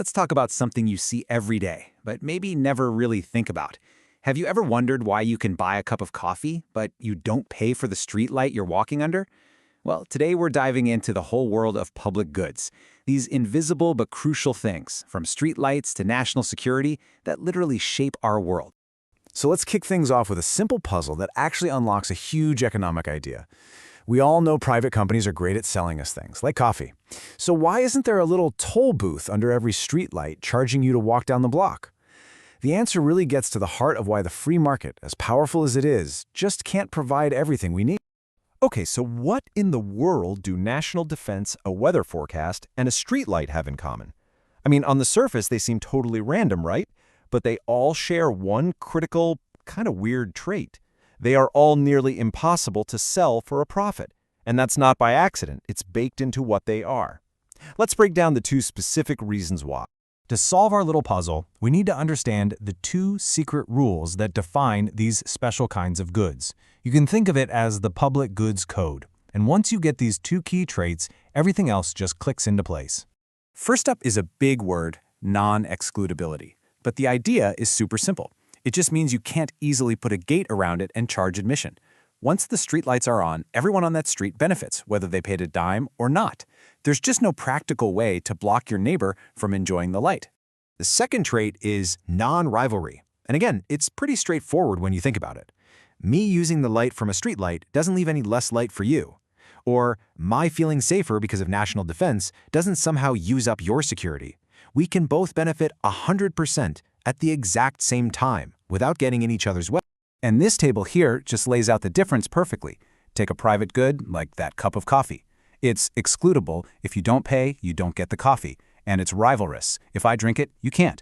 Let's talk about something you see every day, but maybe never really think about. Have you ever wondered why you can buy a cup of coffee, but you don't pay for the street light you're walking under? Well, today we're diving into the whole world of public goods. These invisible but crucial things, from street lights to national security, that literally shape our world. So let's kick things off with a simple puzzle that actually unlocks a huge economic idea. We all know private companies are great at selling us things, like coffee. So why isn't there a little toll booth under every streetlight charging you to walk down the block? The answer really gets to the heart of why the free market, as powerful as it is, just can't provide everything we need. Okay, so what in the world do national defense, a weather forecast, and a streetlight have in common? I mean, on the surface, they seem totally random, right? But they all share one critical, kind of weird trait. They are all nearly impossible to sell for a profit. And that's not by accident. It's baked into what they are. Let's break down the two specific reasons why. To solve our little puzzle, we need to understand the two secret rules that define these special kinds of goods. You can think of it as the public goods code. And once you get these two key traits, everything else just clicks into place. First up is a big word, non-excludability. But the idea is super simple. It just means you can't easily put a gate around it and charge admission. Once the streetlights are on, everyone on that street benefits, whether they paid a dime or not. There's just no practical way to block your neighbor from enjoying the light. The second trait is non-rivalry. And again, it's pretty straightforward when you think about it. Me using the light from a streetlight doesn't leave any less light for you. Or my feeling safer because of national defense doesn't somehow use up your security. We can both benefit 100% at the exact same time without getting in each other's way. And this table here just lays out the difference perfectly. Take a private good, like that cup of coffee. It's excludable. If you don't pay, you don't get the coffee. And it's rivalrous. If I drink it, you can't.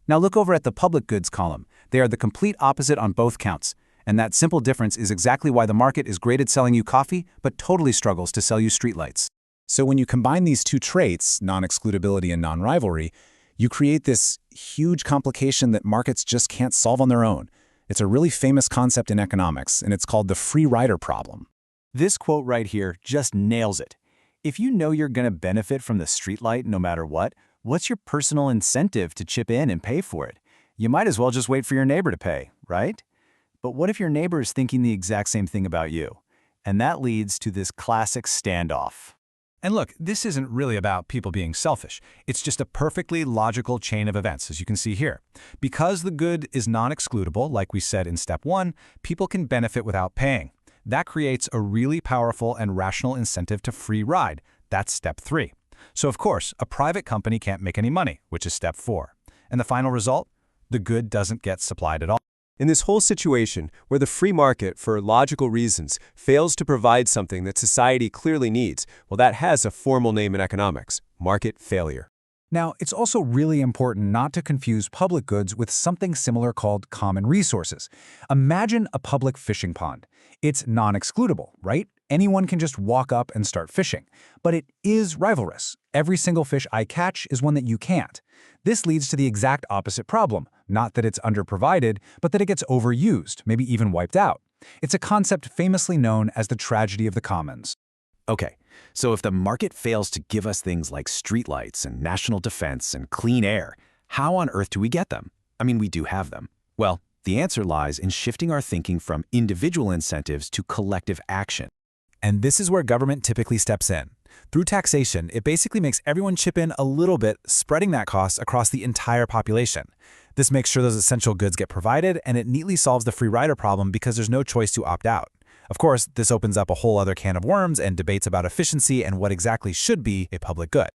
Now look over at the public goods column. They are the complete opposite on both counts. And that simple difference is exactly why the market is great at selling you coffee, but totally struggles to sell you streetlights. So when you combine these two traits, non-excludability and non-rivalry, you create this huge complication that markets just can't solve on their own. It's a really famous concept in economics, and it's called the free rider problem. This quote right here just nails it. If you know you're going to benefit from the streetlight no matter what, what's your personal incentive to chip in and pay for it? You might as well just wait for your neighbor to pay, right? But what if your neighbor is thinking the exact same thing about you? And that leads to this classic standoff. And look, this isn't really about people being selfish. It's just a perfectly logical chain of events, as you can see here. Because the good is non-excludable, like we said in step 1, people can benefit without paying. That creates a really powerful and rational incentive to free ride. That's step 3. So of course, a private company can't make any money, which is step 4. And the final result? The good doesn't get supplied at all. In this whole situation, where the free market, for logical reasons, fails to provide something that society clearly needs, well, that has a formal name in economics: market failure. Now, it's also really important not to confuse public goods with something similar called common resources. Imagine a public fishing pond. It's non-excludable, right? Anyone can just walk up and start fishing. But it is rivalrous. Every single fish I catch is one that you can't. This leads to the exact opposite problem. Not that it's underprovided, but that it gets overused, maybe even wiped out. It's a concept famously known as the tragedy of the commons. Okay, so if the market fails to give us things like streetlights and national defense and clean air, how on earth do we get them? I mean, we do have them. Well, the answer lies in shifting our thinking from individual incentives to collective action. And this is where government typically steps in. Through taxation, it basically makes everyone chip in a little bit, spreading that cost across the entire population. This makes sure those essential goods get provided, and it neatly solves the free rider problem because there's no choice to opt out. Of course, this opens up a whole other can of worms and debates about efficiency and what exactly should be a public good.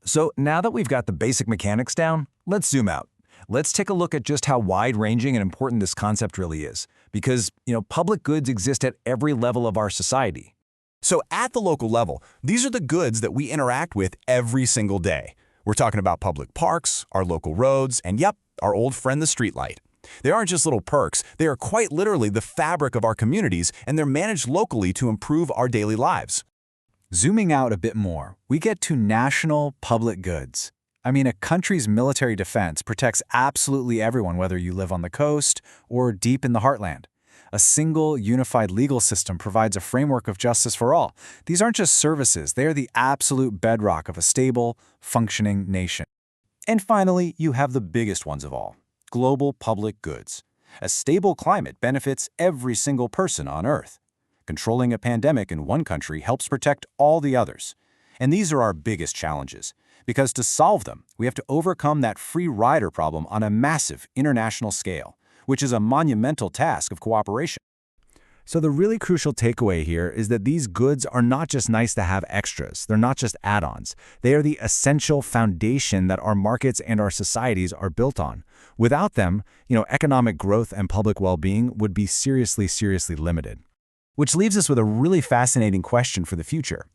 So now that we've got the basic mechanics down, let's zoom out. Let's take a look at just how wide-ranging and important this concept really is. Because, public goods exist at every level of our society. So at the local level, these are the goods that we interact with every single day. We're talking about public parks, our local roads, and yep, our old friend the streetlight. They aren't just little perks, they are quite literally the fabric of our communities, and they're managed locally to improve our daily lives. Zooming out a bit more, we get to national public goods. I mean, a country's military defense protects absolutely everyone, whether you live on the coast or deep in the heartland. A single, unified legal system provides a framework of justice for all. These aren't just services, they are the absolute bedrock of a stable, functioning nation. And finally, you have the biggest ones of all, global public goods. A stable climate benefits every single person on Earth. Controlling a pandemic in one country helps protect all the others. And these are our biggest challenges, because to solve them, we have to overcome that free rider problem on a massive international scale, which is a monumental task of cooperation. So the really crucial takeaway here is that these goods are not just nice to have extras. They're not just add-ons. They are the essential foundation that our markets and our societies are built on. Without them, economic growth and public well-being would be seriously, seriously limited. Which leaves us with a really fascinating question for the future.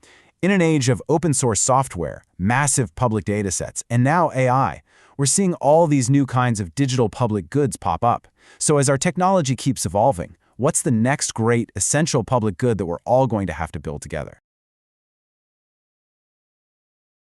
In an age of open-source software, massive public data sets, and now AI, we're seeing all these new kinds of digital public goods pop up. So as our technology keeps evolving, what's the next great essential public good that we're all going to have to build together?